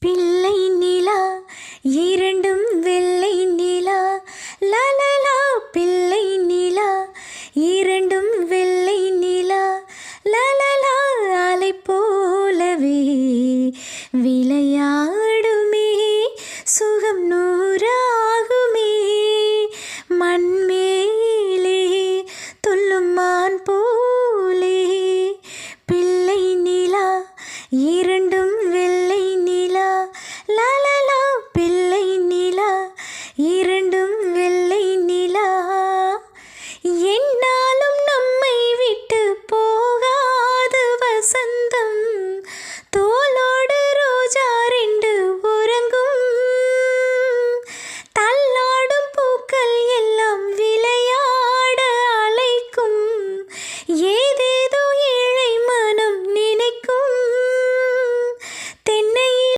பிள்ளை நிலா இரண்டும் வெள்ளை நிலா லலலா பிள்ளை நிலா இரண்டும் வெள்ளை நிலா லலலா அலை போலவே விளையாடுமே சுகம் நூறு